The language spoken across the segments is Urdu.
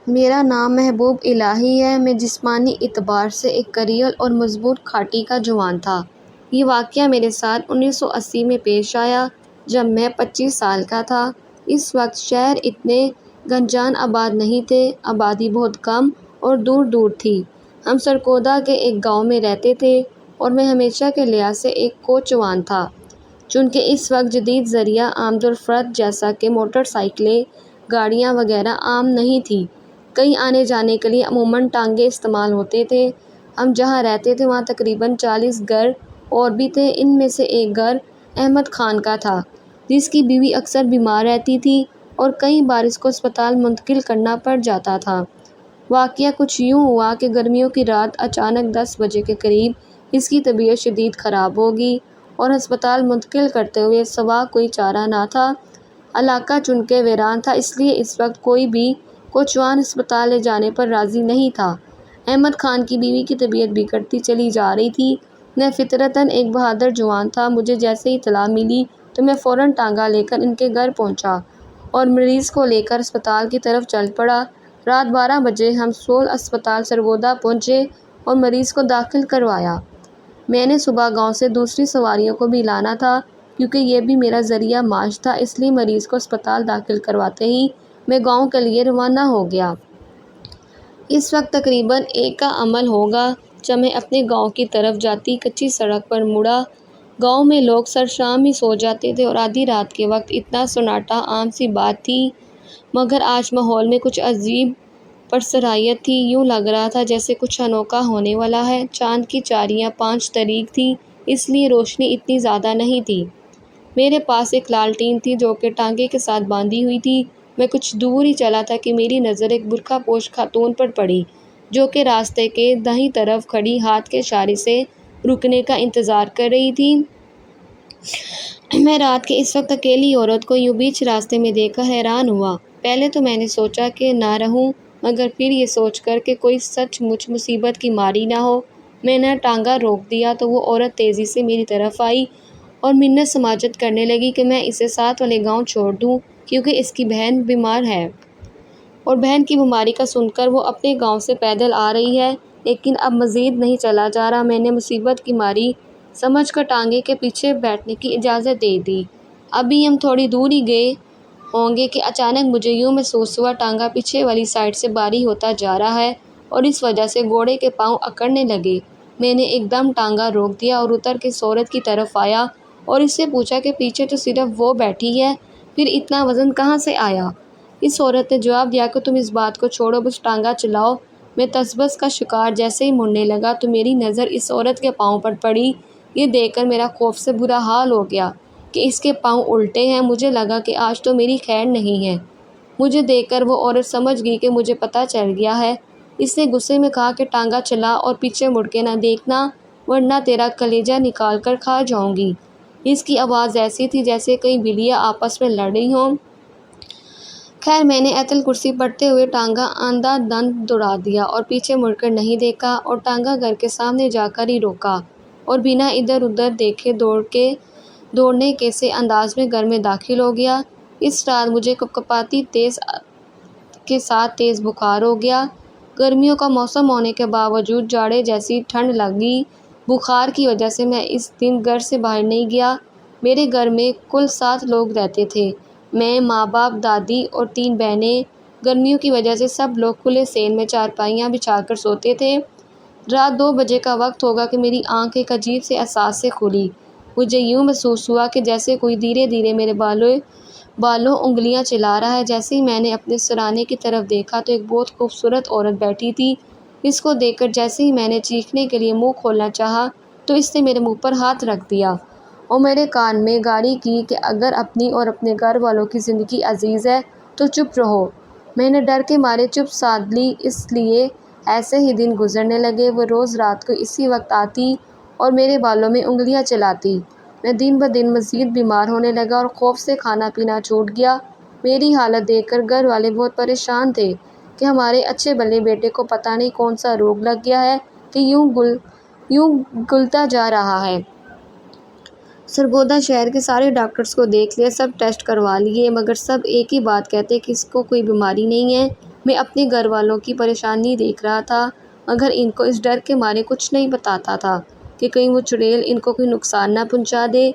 میرا نام محبوب الہی ہے۔ میں جسمانی اعتبار سے ایک کریل اور مضبوط کھاٹی کا جوان تھا۔ یہ واقعہ میرے ساتھ 1980 میں پیش آیا جب میں 25 سال کا تھا۔ اس وقت شہر اتنے گنجان آباد نہیں تھے، آبادی بہت کم اور دور دور تھی۔ ہم سرگودا کے ایک گاؤں میں رہتے تھے اور میں ہمیشہ کے لحاظ سے ایک کوچوان تھا، چونکہ اس وقت جدید ذریعہ آمدورفت جیسا کہ موٹر سائیکلیں، گاڑیاں وغیرہ عام نہیں تھیں۔ کہیں آنے جانے کے لیے عموماً ٹانگے استعمال ہوتے تھے۔ ہم جہاں رہتے تھے وہاں تقریباً 40 گھر اور بھی تھے۔ ان میں سے ایک گھر احمد خان کا تھا، جس کی بیوی اکثر بیمار رہتی تھی اور کئی بار اس کو اسپتال منتقل کرنا پڑ جاتا تھا۔ واقعہ کچھ یوں ہوا کہ گرمیوں کی رات اچانک 10 بجے کے قریب اس کی طبیعت شدید خراب ہو گئی اور ہسپتال منتقل کرتے ہوئے سوا کوئی چارہ نہ تھا۔ علاقہ چونکہ ویران تھا، اس لیے اس وقت کوئی بھی کوچوان ہسپتال لے جانے پر راضی نہیں تھا۔ احمد خان کی بیوی کی طبیعت بگڑتی چلی جا رہی تھی۔ میں فطرتاً ایک بہادر جوان تھا۔ مجھے جیسے ہی اطلاع ملی تو میں فوراً ٹانگا لے کر ان کے گھر پہنچا اور مریض کو لے کر اسپتال کی طرف چل پڑا۔ رات 12 بجے ہم سول اسپتال سرگودا پہنچے اور مریض کو داخل کروایا۔ میں نے صبح گاؤں سے دوسری سواریوں کو بھی لانا تھا، کیونکہ یہ بھی میرا ذریعہ معاش تھا، اس لیے مریض کو اسپتال داخل کرواتے ہی میں گاؤں کے لیے روانہ ہو گیا۔ اس وقت تقریباً 1 کا عمل ہوگا جب میں اپنے گاؤں کی طرف جاتی کچی سڑک پر مڑا۔ گاؤں میں لوگ سرشام ہی سو جاتے تھے اور آدھی رات کے وقت اتنا سناٹا عام سی بات تھی، مگر آج ماحول میں کچھ عجیب پرسرائیت تھی۔ یوں لگ رہا تھا جیسے کچھ انوکھا ہونے والا ہے۔ چاند کی چاریاں 5 تاریک تھیں، اس لیے روشنی اتنی زیادہ نہیں تھی۔ میرے پاس ایک لالٹین تھی جو کہ ٹانگے کے ساتھ باندھی ہوئی تھی۔ میں کچھ دور ہی چلا تھا کہ میری نظر ایک برقع پوش خاتون پر پڑی، جو کہ راستے کے دائیں طرف کھڑی ہاتھ کے اشارے سے رکنے کا انتظار کر رہی تھی۔ میں رات کے اس وقت اکیلی عورت کو یوں بیچ راستے میں دیکھ کر حیران ہوا۔ پہلے تو میں نے سوچا کہ نہ رہوں، مگر پھر یہ سوچ کر کہ کوئی سچ مچ مصیبت کی ماری نہ ہو، میں نے ٹانگا روک دیا تو وہ عورت تیزی سے میری طرف آئی اور منت سماجت کرنے لگی کہ میں اسے ساتھ والے گاؤں چھوڑ دوں، کیونکہ اس کی بہن بیمار ہے اور بہن کی بیماری کا سن کر وہ اپنے گاؤں سے پیدل آ رہی ہے۔ لیکن اب مزید نہیں چلا جا رہا۔ میں نے مصیبت کی ماری سمجھ کر ٹانگے کے پیچھے بیٹھنے کی اجازت دے دی۔ ابھی ہم تھوڑی دور ہی گئے ہوں گے کہ اچانک مجھے یوں محسوس ہوا ٹانگا پیچھے والی سائیڈ سے بھاری ہوتا جا رہا ہے اور اس وجہ سے گھوڑے کے پاؤں اکڑنے لگے۔ میں نے ایک دم ٹانگا روک دیا اور اتر کے اس عورت کی طرف آیا اور اس سے پوچھا کہ پیچھے تو صرف وہ بیٹھی ہے، پھر اتنا وزن کہاں سے آیا؟ اس عورت نے جواب دیا کہ تم اس بات کو چھوڑو، بس ٹانگا چلاؤ۔ میں تذبذب کا شکار جیسے ہی مڑنے لگا تو میری نظر اس عورت کے پاؤں پر پڑی۔ یہ دیکھ کر میرا خوف سے برا حال ہو گیا کہ اس کے پاؤں الٹے ہیں۔ مجھے لگا کہ آج تو میری خیر نہیں ہے۔ مجھے دیکھ کر وہ عورت سمجھ گئی کہ مجھے پتہ چل گیا ہے۔ اس نے غصے میں کہا کہ ٹانگا چلا اور پیچھے مڑ کے نہ دیکھنا، ورنہ تیرا کلیجہ نکال کر کھا جاؤں گی۔ اس کی آواز ایسی تھی جیسے کئی بلیاں آپس میں لڑ رہی ہوں۔ خیر میں نے آیت الکرسی پڑھتے ہوئے ٹانگا اندھا دھند دوڑا دیا اور پیچھے مڑ کر نہیں دیکھا اور ٹانگا گھر کے سامنے جا کر ہی روکا اور بنا ادھر ادھر دیکھے دوڑنے کے سے انداز میں گھر میں داخل ہو گیا۔ اس رات مجھے کپکپاتی تیز کے ساتھ تیز بخار ہو گیا۔ گرمیوں کا موسم ہونے کے باوجود جاڑے جیسی ٹھنڈ لگی۔ بخار کی وجہ سے میں اس دن گھر سے باہر نہیں گیا۔ میرے گھر میں کل 7 لوگ رہتے تھے، میں، ماں باپ، دادی اور 3 بہنیں۔ گرمیوں کی وجہ سے سب لوگ کھلے سین میں چارپائیاں بچھا کر سوتے تھے۔ رات 2 بجے کا وقت ہوگا کہ میری آنکھ ایک عجیب سے احساس سے کھلی۔ مجھے یوں محسوس ہوا کہ جیسے کوئی دھیرے دھیرے میرے بالوں انگلیاں چلا رہا ہے۔ جیسے ہی میں نے اپنے سرانے کی طرف دیکھا تو ایک بہت خوبصورت عورت بیٹھی تھی۔ اس کو دیکھ کر جیسے ہی میں نے چیخنے کے لیے منہ کھولنا چاہا تو اس نے میرے منہ پر ہاتھ رکھ دیا اور میرے کان میں گاڑی کی کہ اگر اپنی اور اپنے گھر والوں کی زندگی عزیز ہے تو چپ رہو۔ میں نے ڈر کے مارے چپ سادھ لی۔ اس لیے ایسے ہی دن گزرنے لگے۔ وہ روز رات کو اسی وقت آتی اور میرے بالوں میں انگلیاں چلاتی۔ میں دن بدن مزید بیمار ہونے لگا اور خوف سے کھانا پینا چھوٹ گیا۔ میری حالت دیکھ کر گھر والے بہت پریشان تھے کہ ہمارے اچھے بھلے بیٹے کو پتہ نہیں کون سا روگ لگ گیا ہے کہ یوں گلتا جا رہا ہے۔ سرگودا شہر کے سارے ڈاکٹرز کو دیکھ لیا، سب ٹیسٹ کروا لیے، مگر سب ایک ہی بات کہتے کہ اس کو کوئی بیماری نہیں ہے۔ میں اپنے گھر والوں کی پریشانی دیکھ رہا تھا، مگر ان کو اس ڈر کے مارے کچھ نہیں بتاتا تھا کہ کہیں وہ چڑیل ان کو کوئی نقصان نہ پہنچا دے۔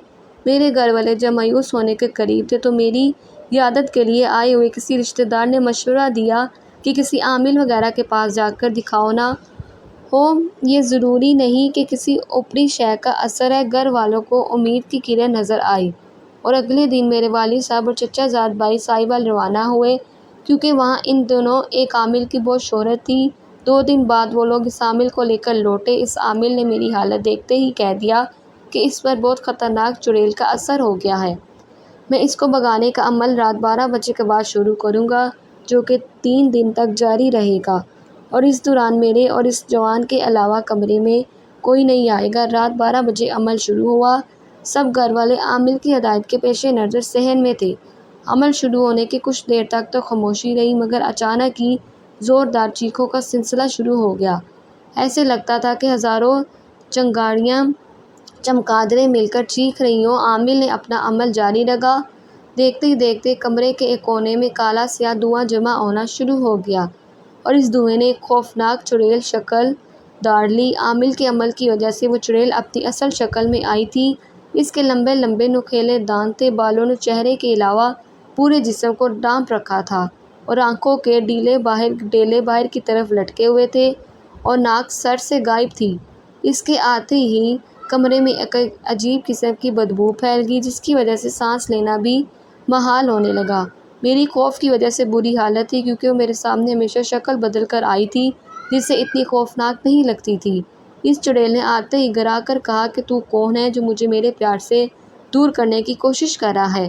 میرے گھر والے جب مایوس ہونے کے قریب تھے تو میری عیادت کے لیے آئے ہوئے کسی رشتہ دار نے مشورہ دیا کہ کسی عامل وغیرہ کے پاس جا کر دکھاؤ نہ ہو، یہ ضروری نہیں کہ کسی اوپری شے کا اثر ہے۔ گھر والوں کو امید کی کرن نظر آئی اور اگلے دن میرے والد صاحب اور چچا زاد بھائی ساہیوال روانہ ہوئے، کیونکہ وہاں ان دنوں ایک عامل کی بہت شہرت تھی۔ 2 دن بعد وہ لوگ اس عامل کو لے کر لوٹے۔ اس عامل نے میری حالت دیکھتے ہی کہہ دیا کہ اس پر بہت خطرناک چڑیل کا اثر ہو گیا ہے۔ میں اس کو بھگانے کا عمل رات 12 بجے کے بعد شروع کروں گا، جو کہ 3 دن تک جاری رہے گا، اور اس دوران میرے اور اس جوان کے علاوہ کمرے میں کوئی نہیں آئے گا۔ رات 12 بجے عمل شروع ہوا۔ سب گھر والے عامل کی ہدایت کے پیش نظر صحن میں تھے۔ عمل شروع ہونے کے کچھ دیر تک تو خاموشی رہی، مگر اچانک ہی زوردار چیخوں کا سلسلہ شروع ہو گیا۔ ایسے لگتا تھا کہ ہزاروں چنگاریاں چمگادڑیں مل کر چیخ رہی ہوں۔ عامل نے اپنا عمل جاری رکھا۔ دیکھتے ہی دیکھتے کمرے کے ایک کونے میں کالا سیاہ دھواں جمع ہونا شروع ہو گیا، اور اس دھوئیں نے ایک خوفناک چڑیل شکل دھار لی۔ عامل کے عمل کی وجہ سے وہ چڑیل اپنی اصل شکل میں آئی تھی۔ اس کے لمبے لمبے نوکیلے دانت تھے، بالوں نے چہرے کے علاوہ پورے جسم کو ڈھانپ رکھا تھا، اور آنکھوں کے ڈیلے باہر کی طرف لٹکے ہوئے تھے، اور ناک سر سے غائب تھی۔ اس کے آتے ہی کمرے میں ایک عجیب قسم کی بدبو پھیل گئی، جس کی وجہ سے سانس لینا بھی محال ہونے لگا۔ میری خوف کی وجہ سے بری حالت تھی، کیونکہ وہ میرے سامنے ہمیشہ شکل بدل کر آئی تھی، جس سے اتنی خوفناک نہیں لگتی تھی۔ اس چڑیل نے آتے ہی گھرا کر کہا کہ تو کون ہے جو مجھے میرے پیار سے دور کرنے کی کوشش کر رہا ہے؟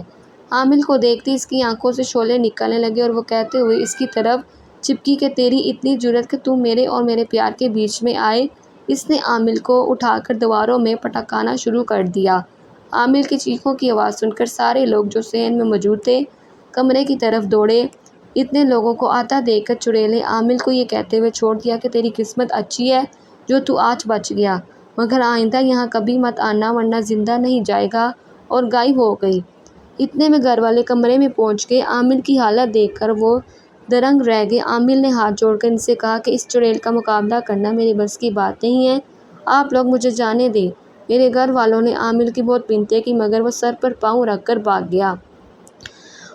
عامل کو دیکھتے اس کی آنکھوں سے شعلے نکلنے لگے، اور وہ کہتے ہوئے اس کی طرف چپکی کہ تیری اتنی جرأت کہ تو میرے اور میرے پیار کے بیچ میں آئے۔ اس نے عامل کو اٹھا کر دیواروں میں پٹکانا شروع کر دیا۔ عامل کی چیخوں کی آواز سن کر سارے لوگ جو صحن میں موجود تھے کمرے کی طرف دوڑے۔ اتنے لوگوں کو آتا دیکھ کر چڑیل نے عامل کو یہ کہتے ہوئے چھوڑ دیا کہ تیری قسمت اچھی ہے جو تو آج بچ گیا، مگر آئندہ یہاں کبھی مت آنا ورنہ زندہ نہیں جائے گا، اور غائب ہو گئی۔ اتنے میں گھر والے کمرے میں پہنچ گئے۔ عامل کی حالت دیکھ کر وہ دنگ رہ گئے۔ عامل نے ہاتھ جوڑ کر ان سے کہا کہ اس چڑیل کا مقابلہ کرنا میرے بس کی بات نہیں ہے، آپ لوگ مجھے جانے دیں۔ میرے گھر والوں نے عامل کی بہت منتیں کی، مگر وہ سر پر پاؤں رکھ کر بھاگ گیا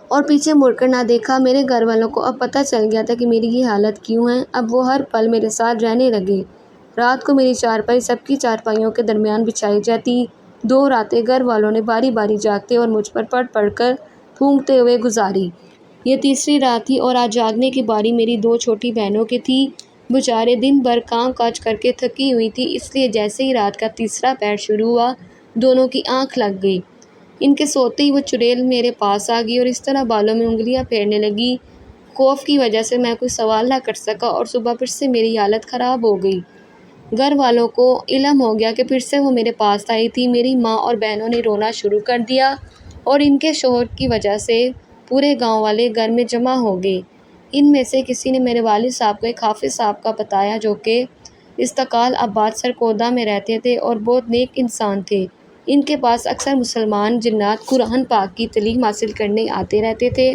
اور پیچھے مڑ کر نہ دیکھا۔ میرے گھر والوں کو اب پتہ چل گیا تھا کہ میری یہ حالت کیوں ہے۔ اب وہ ہر پل میرے ساتھ رہنے لگے۔ رات کو میری چارپائی سب کی چارپائیوں کے درمیان بچھائی جاتی۔ 2 راتیں گھر والوں نے باری باری جاگتے اور مجھ پر پڑھ کر پھونکتے ہوئے گزاری۔ یہ تیسری رات تھی اور آج جاگنے کی باری میری 2 چھوٹی بہنوں کی تھی۔ بیچارے دن بھر کام کاج کر کے تھکی ہوئی تھی، اس لیے جیسے ہی رات کا تیسرا پہر شروع ہوا دونوں کی آنکھ لگ گئی۔ ان کے سوتے ہی وہ چڑیل میرے پاس آ گئی اور اس طرح بالوں میں انگلیاں پھیرنے لگی۔ خوف کی وجہ سے میں کوئی سوال نہ کر سکا، اور صبح پھر سے میری حالت خراب ہو گئی۔ گھر والوں کو علم ہو گیا کہ پھر سے وہ میرے پاس آئی تھی۔ میری ماں اور بہنوں نے رونا شروع کر دیا، اور ان کے شوہر کی وجہ سے پورے گاؤں والے گھر میں جمع ہو گئے۔ ان میں سے کسی نے میرے والد صاحب کو ایک حافظ صاحب کا بتایا، جو کہ استقال آباد سرکودا میں رہتے تھے اور بہت نیک انسان تھے۔ ان کے پاس اکثر مسلمان جنات قرآن پاک کی تعلیم حاصل کرنے آتے رہتے تھے۔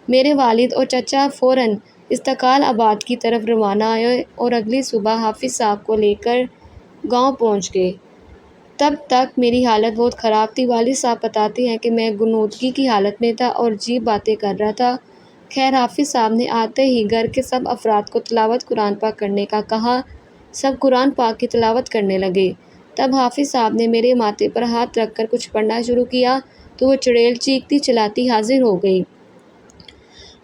میرے والد اور چچا فوراً استقال آباد کی طرف روانہ ہوئے اور اگلی صبح حافظ صاحب کو لے کر گاؤں پہنچ گئے۔ تب تک میری حالت بہت خراب تھی۔ والد صاحب بتاتے ہیں کہ میں غنودگی کی حالت میں تھا اور عجیب باتیں کر رہا تھا۔ خیر، حافظ صاحب نے آتے ہی گھر کے سب افراد کو تلاوت قرآن پاک کرنے کا کہا۔ سب قرآن پاک کی تلاوت کرنے لگے۔ تب حافظ صاحب نے میرے ماتھے پر ہاتھ رکھ کر کچھ پڑھنا شروع کیا تو وہ چڑیل چیختی چلاتی حاضر ہو گئی۔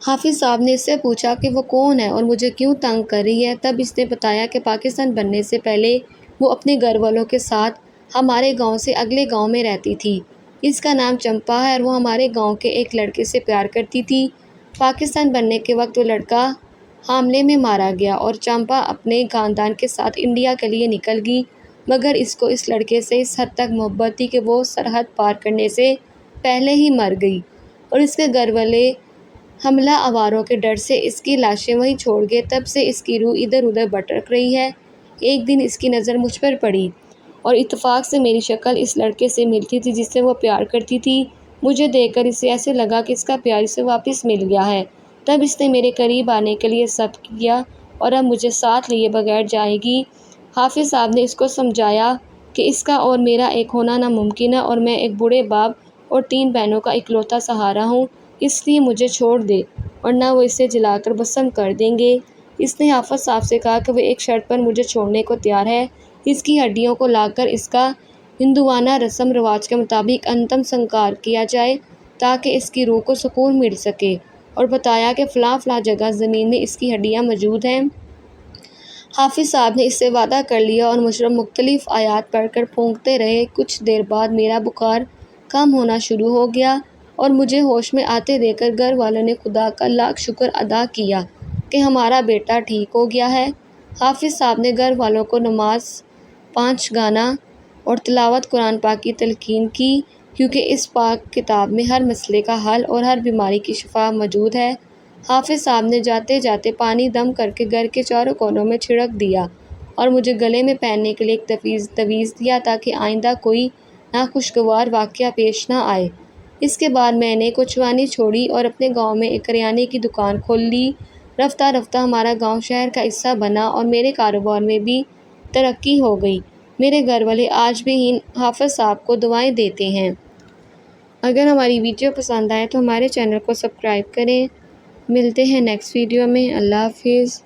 حافظ صاحب نے اس سے پوچھا کہ وہ کون ہے اور مجھے کیوں تنگ کر رہی ہے۔ تب اس نے بتایا کہ پاکستان بننے سے پہلے وہ اپنے گھر والوں کے ساتھ ہمارے گاؤں سے اگلے گاؤں میں رہتی تھی۔ اس کا نام چمپا ہے اور وہ ہمارے گاؤں کے ایک لڑکے سے پیار کرتی تھی۔ پاکستان بننے کے وقت وہ لڑکا حملے میں مارا گیا اور چمپا اپنے خاندان کے ساتھ انڈیا کے لیے نکل گئی، مگر اس کو اس لڑکے سے اس حد تک محبت تھی کہ وہ سرحد پار کرنے سے پہلے ہی مر گئی، اور اس کے گھر والے حملہ آوروں کے ڈر سے اس کی لاشیں وہیں چھوڑ گئے۔ تب سے اس کی روح ادھر ادھر بھٹک رہی ہے۔ ایک دن اس کی نظر مجھ پر پڑی اور اتفاق سے میری شکل اس لڑکے سے ملتی تھی جس سے وہ پیار کرتی تھی۔ مجھے دیکھ کر اسے ایسے لگا کہ اس کا پیار اسے واپس مل گیا ہے۔ تب اس نے میرے قریب آنے کے لیے ضبط کیا اور اب مجھے ساتھ لیے بغیر جائے گی۔ حافظ صاحب نے اس کو سمجھایا کہ اس کا اور میرا ایک ہونا ناممکن ہے اور میں ایک بوڑھے باپ اور 3 بہنوں کا اکلوتا سہارا ہوں، اس لیے مجھے چھوڑ دے ورنہ وہ اسے جلا کر بھسم کر دیں گے۔ اس نے حافظ صاحب سے کہا کہ وہ ایک شرط پر مجھے چھوڑنے کو تیار ہے، اس کی ہڈیوں کو لا کر اس کا ہندوانہ رسم رواج کے مطابق انتم سنسکار کیا جائے تاکہ اس کی روح کو سکون مل سکے، اور بتایا کہ فلاں فلاں جگہ زمین میں اس کی ہڈیاں موجود ہیں۔ حافظ صاحب نے اس سے وعدہ کر لیا اور مشرف مختلف آیات پڑھ کر پھونکتے رہے۔ کچھ دیر بعد میرا بخار کم ہونا شروع ہو گیا اور مجھے ہوش میں آتے دیکھ کر گھر والوں نے خدا کا لاکھ شکر ادا کیا کہ ہمارا بیٹا ٹھیک ہو گیا ہے۔ حافظ صاحب نے گھر والوں کو نماز، 5 گانا اور تلاوت قرآن پاک کی تلقین کی، کیونکہ اس پاک کتاب میں ہر مسئلے کا حل اور ہر بیماری کی شفا موجود ہے۔ حافظ صاحب نے جاتے جاتے پانی دم کر کے گھر کے چاروں کونوں میں چھڑک دیا اور مجھے گلے میں پہننے کے لیے ایک تعویذ دیا تاکہ آئندہ کوئی ناخوشگوار واقعہ پیش نہ آئے۔ اس کے بعد میں نے کوچوانی چھوڑی اور اپنے گاؤں میں ایک کریانے کی دکان کھول لی۔ رفتہ رفتہ ہمارا گاؤں شہر کا حصہ بنا اور میرے کاروبار میں بھی ترقی ہو گئی۔ میرے گھر والے آج بھی حافظ صاحب کو دعائیں دیتے ہیں۔ اگر ہماری ویڈیو پسند آئے تو ہمارے چینل کو سبسکرائب کریں۔ ملتے ہیں نیکسٹ ویڈیو میں۔ اللہ حافظ۔